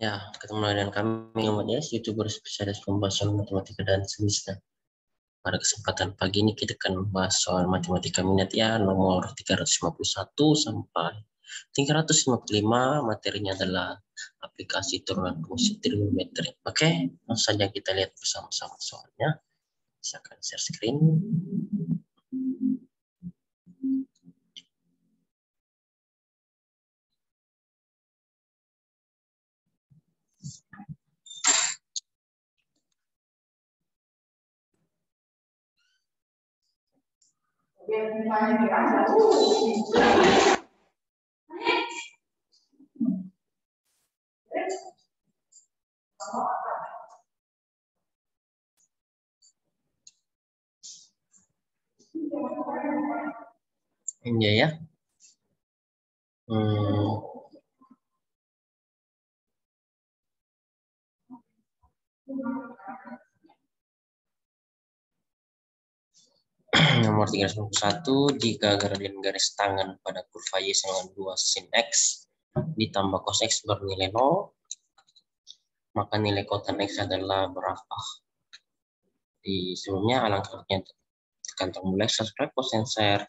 Ya, ketemu lagi dengan kami, Muhammad Yas, YouTuber spesialis pembahasan matematika dan sejenisnya. Pada kesempatan pagi ini kita akan membahas soal matematika minat ya, nomor 351 sampai 355. Materinya adalah aplikasi turunan fungsi trigonometri. Oke, langsung saja kita lihat bersama-sama soalnya. Saya akan share screen. Ini ya. Nomor 391, jika gradien garis tangan pada kurva Y sama dengan 2 sin X ditambah cos X bernilai 0, maka nilai kotan X adalah berapa? Di sebelumnya, alangkah tekan tombol like, subscribe, post, and share.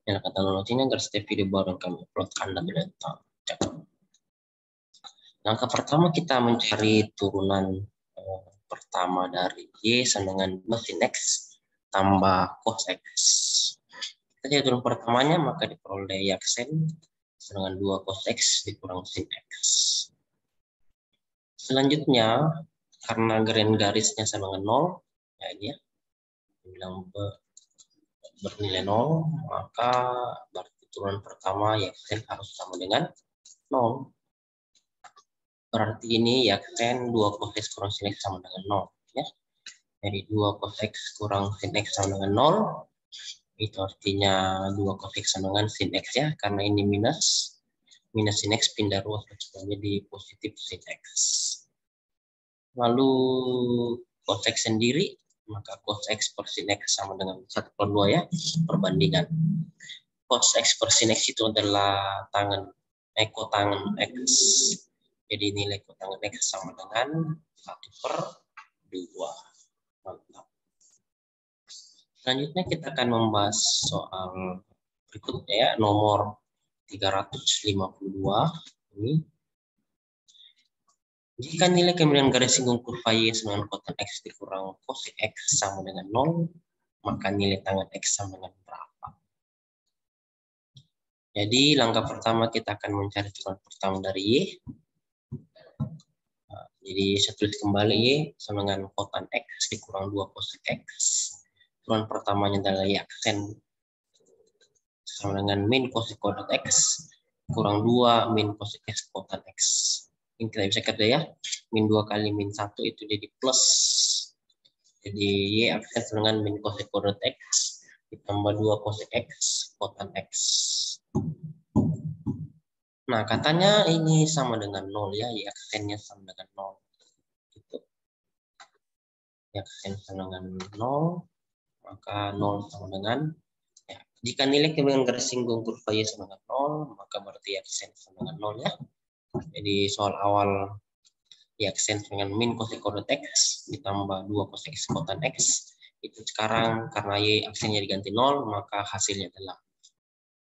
Nyalakan tanda loncengnya agar setiap video baru yang kami upload Anda tidak tahu. Langkah pertama kita mencari turunan pertama dari Y sama dengan 2 sin X tambah cos X. Kita cari turunan pertamanya, maka diperoleh Y aksen dengan 2 cos X dikurang sin X. Selanjutnya, karena garisnya sama dengan 0, ya ini ya, bilang bernilai 0, maka berarti turunan pertama Y aksen harus sama dengan 0. Berarti ini Y aksen 2 cos X kurang sin X sama dengan 0. Ya. Jadi 2 cos X kurang sin X sama dengan 0. Itu artinya 2 cos X sama dengan sin X ya, karena ini minus sin X pindah ruas menjadi positif sin X. Lalu cos X sendiri, maka cos X per sin X sama dengan 1/2 ya, perbandingan. Cos X per sin X itu adalah kotangen X. Jadi nilai kotangen X sama dengan 1/2. Mantap. Selanjutnya kita akan membahas soal berikutnya ya, nomor 352 ini. Jika nilai kemiringan garis singgung kurva Y sama dengan kotan X dikurang cos X sama dengan 0, maka nilai tangen X sama dengan berapa? Jadi langkah pertama kita akan mencari turunan pertama dari Y. Jadi saya tulis kembali Y sama dengan kotan X dikurang 2 cos X. Turunan pertamanya adalah Y aksen sama dengan min cosec kuadrat X kurang 2 min cosec X kotan X. Ini kita bisa kata ya, min 2 kali min 1 itu jadi plus. Jadi Y aksen sama dengan min cosec kuadrat X ditambah 2 cosec X kotan X. Nah, katanya ini sama dengan 0 ya, Y aksennya sama dengan 0. Gitu. Y aksen sama dengan 0, maka 0 sama dengan ya. Jika nilai kemiringan garis singgung kurva Y sama dengan 0, maka berarti Y aksen sama dengan 0 ya. Jadi soal awal Y aksen dengan min cosec kuadrat X ditambah 2 cosec X kotan X. Itu sekarang karena Y aksennya diganti 0, maka hasilnya adalah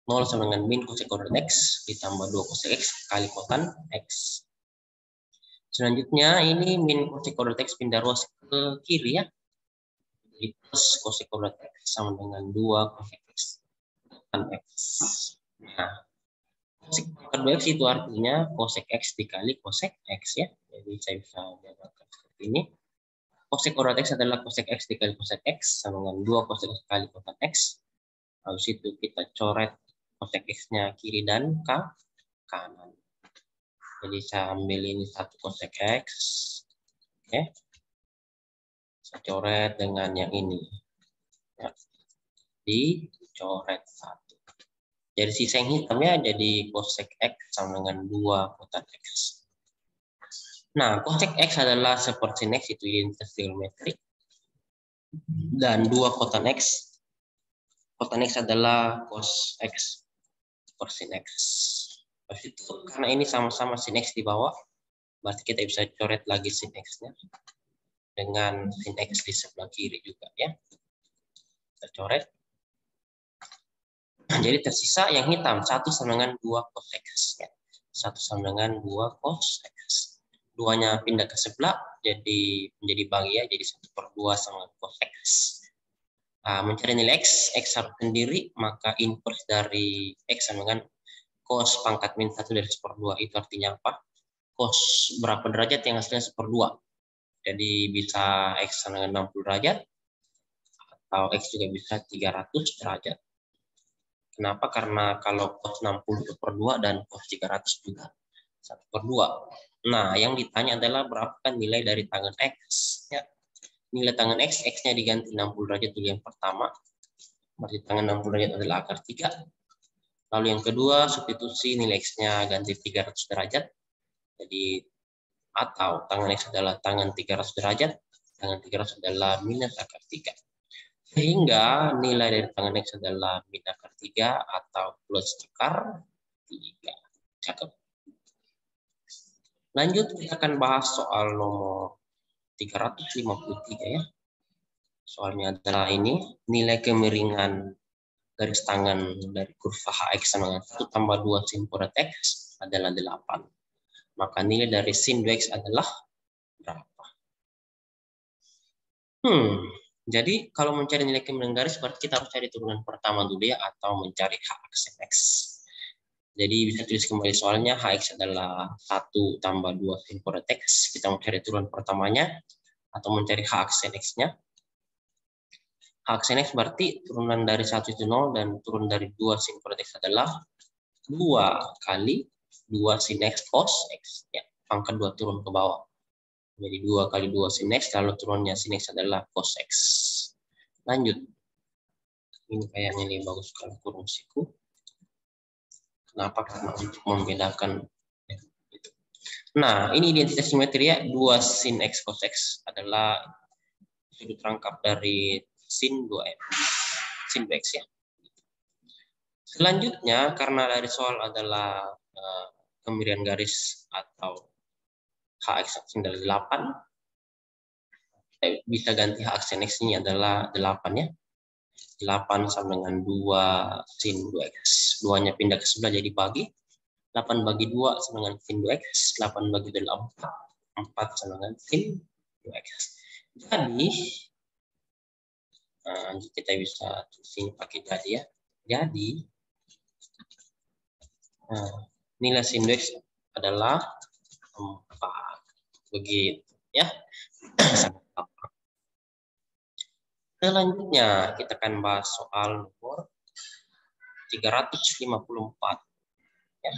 0 sama dengan min cosec kuadrat X ditambah 2 cosec X kali kotan X. Selanjutnya ini min cosec kuadrat X pindah ruas ke kiri ya. Jadi plus cosec kuadrat X sama dengan 2 cosec X kotan X. Nah, cosec kuadrat X itu artinya cosec X dikali cosec X ya. Jadi saya bisa gambarkan seperti ini. Cosec kuadrat X adalah cosec X dikali cosec X sama dengan 2 cosec X kali kotan X. Habis itu kita coret cosec X-nya kiri dan kanan. Jadi saya ambil ini 1 cosec X. Oke. Saya coret dengan yang ini. Ya. Dicoret 1. Jadi sisa yang hitamnya jadi cosec X sama dengan 2 kotan X. Nah, cosec X adalah seperti sin X, itu identitas trigonometri. Dan 2 kotan X. Kotan X adalah cos X per sin X. Itu karena ini sama-sama sin X di bawah, Berarti kita bisa coret lagi sin X-nya dengan sin X di sebelah kiri juga ya. Kita coret. Jadi tersisa yang hitam, 1 sama dengan 2 cos X. Ya. 1 sama dengan 2 cos X. Duanya pindah ke sebelah, jadi menjadi bagi ya, jadi 1/2 sama cos X. Nah, mencari nilai X harus sendiri, maka inverse dari X sama dengan cos pangkat min 1 dari 1/2. Itu artinya apa? Cos berapa derajat yang hasilnya 1/2. Jadi bisa X sama dengan 60 derajat, atau X juga bisa 300 derajat. Kenapa? Karena kalau cos 60 1/2 dan cos 300 juga 1/2. Nah, yang ditanya adalah berapa nilai dari tangen X. Ya. Nilai tangen X, X-nya diganti 60 derajat dulu yang pertama. Berarti tangen 60 derajat adalah akar 3. Lalu yang kedua, substitusi nilai X-nya ganti 300 derajat. Jadi, atau tangen X adalah tangen 300 derajat, tangen 300 adalah minus akar 3. Sehingga nilai dari tangen X adalah min akar 3 atau plus akar 3. Cakep. Lanjut, kita akan bahas soal nomor 353 ya. Soalnya adalah ini, nilai kemiringan garis tangan dari kurva HX sama dengan 1 tambah 2 sin kuadrat X adalah 8. Maka nilai dari sin 2X adalah berapa? Jadi kalau mencari nilai kemiringan garis, berarti kita harus cari turunan pertama dulu ya, atau mencari H aksen X. Jadi bisa tulis kembali soalnya, HX adalah 1 tambah 2 sin kuadrat X. Kita mencari turunan pertamanya, atau mencari H aksen X-nya. H aksen X berarti turunan dari 1 itu 0, dan turun dari 2 sin kuadrat X adalah 2 kali 2 sin X cos X. Ya, pangkat 2 turun ke bawah. Jadi 2 kali 2 sin X, lalu turunnya sin X adalah cos X. Lanjut. Ini kayaknya nih bagus sekali kurung siku. Kenapa? Karena untuk membedakan. Nah, ini identitas simetri ya. 2 sin X cos X adalah sudut rangkap dari sin 2X. Sin 2X ya. Selanjutnya, karena dari soal adalah kemiringan garis atau HX aksen adalah 8, kita bisa ganti H aksen X ini adalah 8 ya. 8 sama dengan 2 sin 2X. 2-nya pindah ke sebelah jadi bagi. 8 bagi 2 sama dengan sin 2X. 8 bagi 2 adalah 4. 4 sama dengan sin 2X. Jadi, kita bisa tulis ini pakai jadi ya. Jadi, nilai sin 2X adalah 4. Begitu ya. Selanjutnya kita akan bahas soal nomor 354. Ya.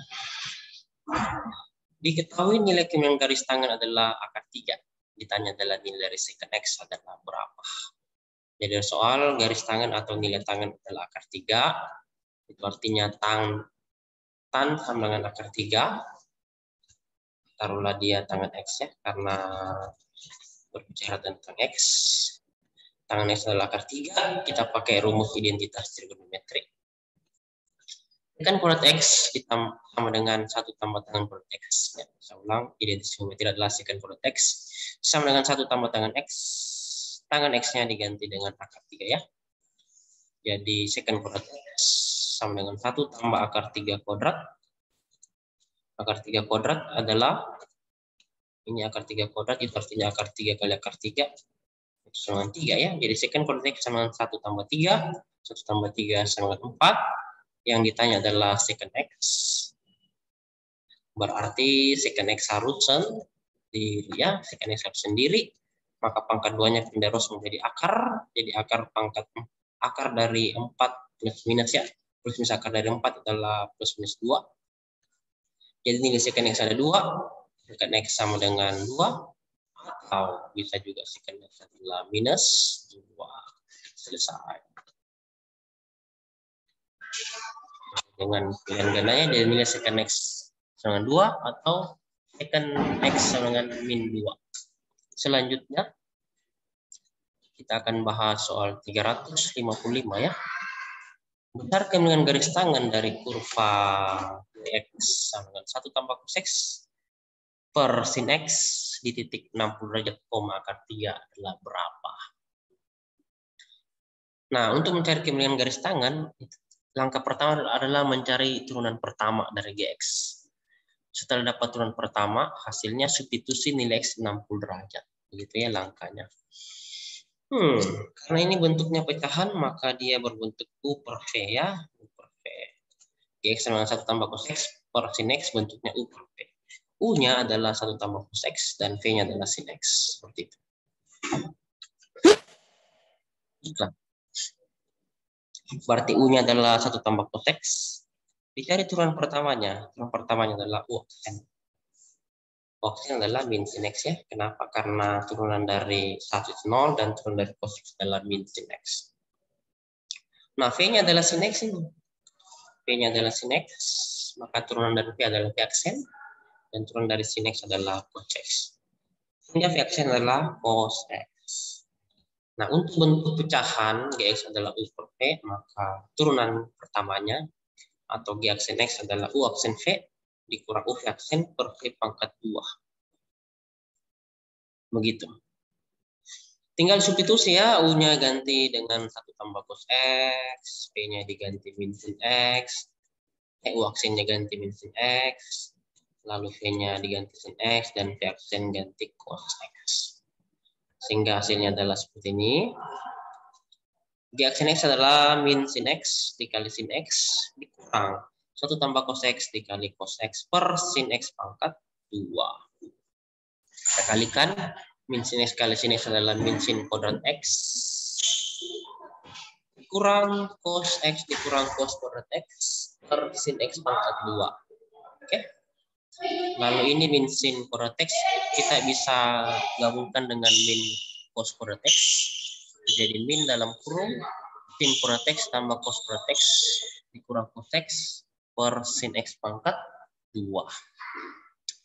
Diketahui nilai kemiringan garis tangan adalah akar 3. Ditanya adalah nilai dari secant X adalah berapa. Jadi soal garis tangan atau nilai tangan adalah akar 3. Itu artinya tan sama dengan akar 3. Taruhlah dia tangan X ya, karena berbicara tentang X. Tangan X adalah akar 3, kita pakai rumus identitas trigonometri. Kan kuadrat X sama dengan 1 tambah tangan kuadrat X. Ya, saya ulang, identitas trigonometri adalah secant kuadrat X sama dengan 1 tambah tangan X. Tangan X-nya diganti dengan akar 3 ya. Jadi secant kuadrat X sama dengan 1 tambah akar 3 kuadrat. Akar 3 kuadrat adalah, ini akar 3 kuadrat, itu artinya akar 3 kali akar 3. Sama 3 ya. Jadi secant kuadrat X sama dengan 1 tambah 3. 1 tambah 3 sama dengan 4. Yang ditanya adalah secant X. Berarti secant X harus sendiri ya. Secant X harus sendiri. Maka pangkat 2-nya pindah terus menjadi akar. Jadi akar dari 4 plus minus ya. Plus minus akar dari 4 adalah plus minus 2. Jadi nilai secant X ada 2. Secant X sama dengan 2. Atau bisa juga secant X adalah minus 2. Selesai. Dengan pilihan gandanya dari nilai secant X sama 2 atau secant X sama dengan min 2. Selanjutnya kita akan bahas soal 355 ya. Besar kemiringan garis tangan dari kurva X sama dengan 1 tambah cos X per sin X di titik 60 derajat, akar 3 adalah berapa? Nah, untuk mencari kemuliaan garis tangan, langkah pertama adalah mencari turunan pertama dari GX. Setelah dapat turunan pertama, hasilnya substitusi nilai X 60 derajat. Begitu ya langkahnya. Karena ini bentuknya pecahan, maka dia berbentuk U per V ya. U per V. GX sama 1 tambah cos X per sin X bentuknya U per V. U-nya adalah 1 tambah cos X dan V-nya adalah sin X. Seperti itu. Berarti U-nya adalah 1 tambah cos X. Dicari turunan pertamanya. Turunan pertamanya adalah U aksen. U adalah min sin X ya. Kenapa? Karena turunan dari 1 0 dan turunan dari cos X adalah min sin X. Nah, V-nya adalah sin X ini. V-nya adalah sin X, maka turunan dari V adalah V aksen, dan turunan dari sin X adalah cos X. Sehingga V aksen adalah cos X. Nah, untuk bentuk pecahan GX adalah U per V, maka turunan pertamanya atau G aksen X adalah U aksen V dikurang U V aksen per V pangkat 2. Begitu. Tinggal substitusi ya, U-nya ganti dengan 1 tambah cos X, V-nya diganti min sin X, U aksennya ganti min sin X, lalu V-nya diganti sin X, dan V aksen ganti cos X. Sehingga hasilnya adalah seperti ini. G aksen X adalah min sin X dikali sin X dikurang 1 tambah cos X dikali cos X per sin X pangkat 2. Kita kalikan, min sin X kali sin X adalah min sin kuadrat X dikurang cos X dikurang cos kuadrat X per sin X pangkat 2. Oke. Lalu ini min sin kuadrat X kita bisa gabungkan dengan min cos kuadrat X. Jadi min dalam kurung sin kuadrat X tambah cos kuadrat X dikurang cos X per sin X pangkat 2.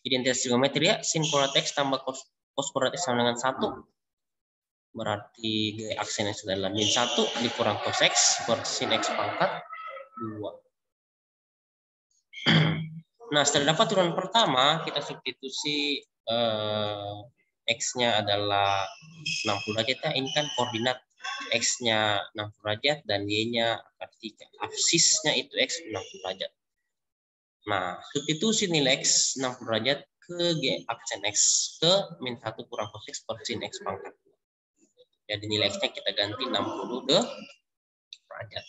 Identitas trigonometri ya, sin kuadrat X tambah cos kuadrat X sama dengan 1. Berarti G aksen X adalah min 1 dikurang cos X per sin X pangkat 2. Nah, setelah dapat turunan pertama, kita substitusi X-nya adalah 60 derajat. Ini kan koordinat X-nya 60 derajat dan Y-nya akar 3. Absisnya itu X 60 derajat. Nah, substitusi nilai X 60 derajat ke G aksen X ke min 1 kurang cos X per sin X pangkat 2. Jadi nilai X-nya kita ganti 60 derajat.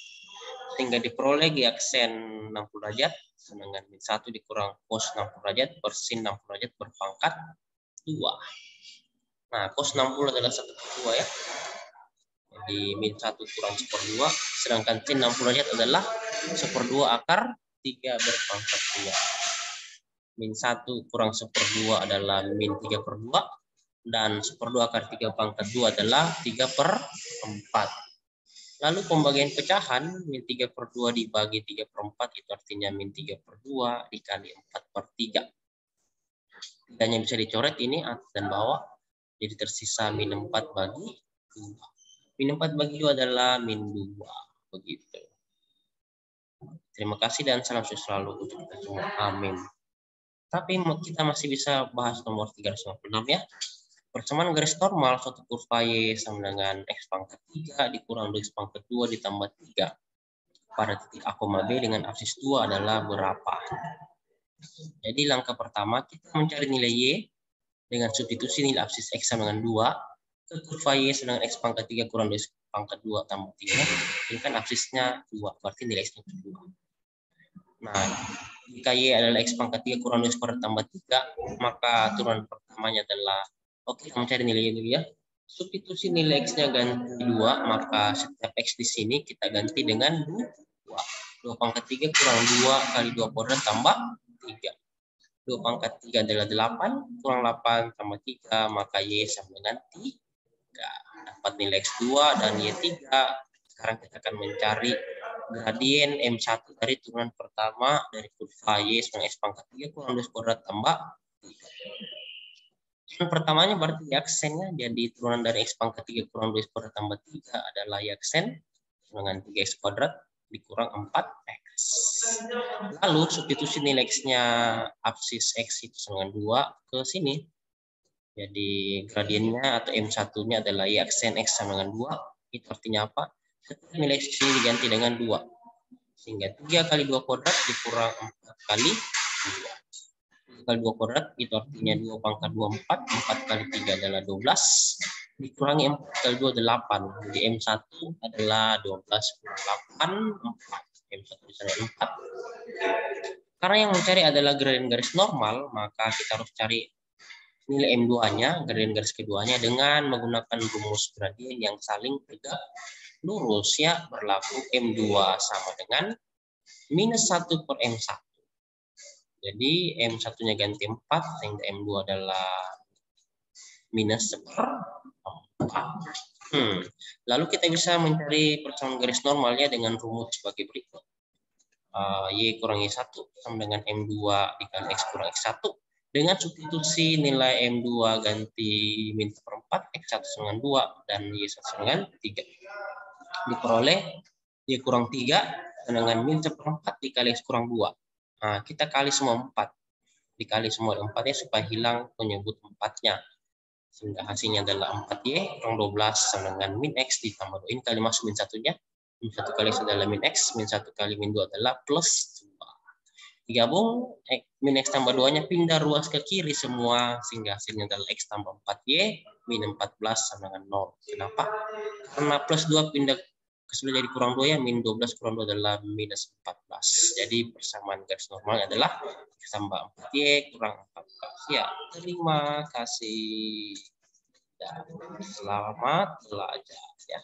Sehingga diperoleh G aksen 60 derajat sama dengan min 1 dikurang cos 60 derajat per sin 60 derajat berpangkat 2. Nah, cos 60 adalah 1 per 2 ya. Jadi min 1 kurang 1 per 2, sedangkan sin 60 derajat adalah 1 per 2 akar 3 berpangkat 2. Min 1 kurang 1 per 2 adalah min 3 per 2. Dan 1 per 2 akar 3 pangkat 2 adalah 3 per 4. Lalu pembagian pecahan, min 3 per 2 dibagi 3 per 4, itu artinya min 3 per 2 dikali 4 per 3. Tiganya bisa dicoret ini atas dan bawah. Jadi tersisa min 4 bagi 2. Min 4 bagi 2 adalah min 2. Begitu. Terima kasih dan salam sukses selalu untuk kita semua. Amin. Tapi kita masih bisa bahas nomor 356 ya. Persamaan garis normal suatu kurva Y sama dengan X pangkat 3 dikurang X pangkat 2 ditambah 3 pada titik A, B dengan absis 2 adalah berapa? Jadi langkah pertama kita mencari nilai Y dengan substitusi nilai absis X sama dengan 2 ke kurva Y sama dengan X pangkat 3 kurang X pangkat 2 tambah 3. Ini kan absisnya 2, berarti nilai X-nya 2. Nah, jika Y adalah X pangkat 3 kurang X kuadrat tambah 3, maka turunan pertamanya adalah, oke, kita mencari nilai Y dulu ya. Substitusi nilai X-nya ganti 2, maka setiap X di sini kita ganti dengan 2. 2 pangkat 3 kurang 2 kali 2 kuadrat tambah 3. 2 pangkat 3 adalah 8, kurang 8 tambah 3, maka Y sama dengan 3. Dapat nilai X2 dan Y3. Sekarang kita akan mencari gradien M1 dari turunan pertama dari kurva Y sama X pangkat 3 kurang 2 kuadrat tambah 3. Turunan pertamanya berarti Y aksennya, jadi turunan dari X pangkat 3 kurang 2 kuadrat tambah 3 adalah Y aksen dengan 3X kuadrat dikurang 4X. Lalu substitusi nilai X-nya absis X itu sama dengan 2 ke sini. Jadi gradiennya atau M1-nya adalah Y aksen X sama dengan 2. Itu artinya apa? Setiap nilai X ini diganti dengan 2. Sehingga 3 kali 2 kuadrat dikurang 4 kali 2. 3 kali 2 kuadrat itu artinya 2 pangkat 2, 4. 4 kali 3 adalah 12. Dikurangi 4 kali 2, 8. Jadi M1 adalah 12 kurang 8, 4. M1 misalnya 4. Karena yang mencari adalah gradien garis normal, maka kita harus cari nilai M2-nya, gradien garis keduanya dengan menggunakan rumus gradien yang saling tegak lurus ya, berlaku M2 sama dengan minus 1 per M1. Jadi M1-nya ganti 4, sehingga M2 adalah minus 1 per 4. Lalu kita bisa mencari persamaan garis normalnya dengan rumus sebagai berikut. Y kurang Y1 sama dengan M2 dikali X kurang X1. Dengan substitusi nilai M2 ganti min 1/4, X1 dengan 2, dan Y1 dengan 3. Diperoleh Y kurang 3 dengan min 1/4 dikali X kurang 2. Nah, kita kali semua 4. Dikali semua 4-nya supaya hilang penyebut 4-nya. Sehingga hasilnya adalah 4Y kurang 12 sama dengan min X ditambah 2. Ini kali masuk min 1-nya. Min 1 kali X adalah min X, min 1 kali min 2 adalah plus 2. Digabung, min X tambah 2-nya pindah ruas ke kiri semua, sehingga hasilnya adalah X tambah 4Y, min 14 sama dengan 0. Kenapa? Karena plus 2 pindah ke sebelah jadi kurang 2 ya, min 12 kurang 2 adalah minus 14. Jadi persamaan garis normal adalah X tambah 4Y kurang 14. Ya, terima kasih. Dan selamat belajar ya.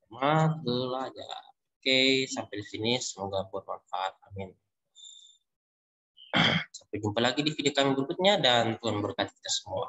Selamat belajar. Oke, sampai di sini semoga bermanfaat. Amin. Sampai jumpa lagi di video kami berikutnya dan Tuhan berkati kita semua.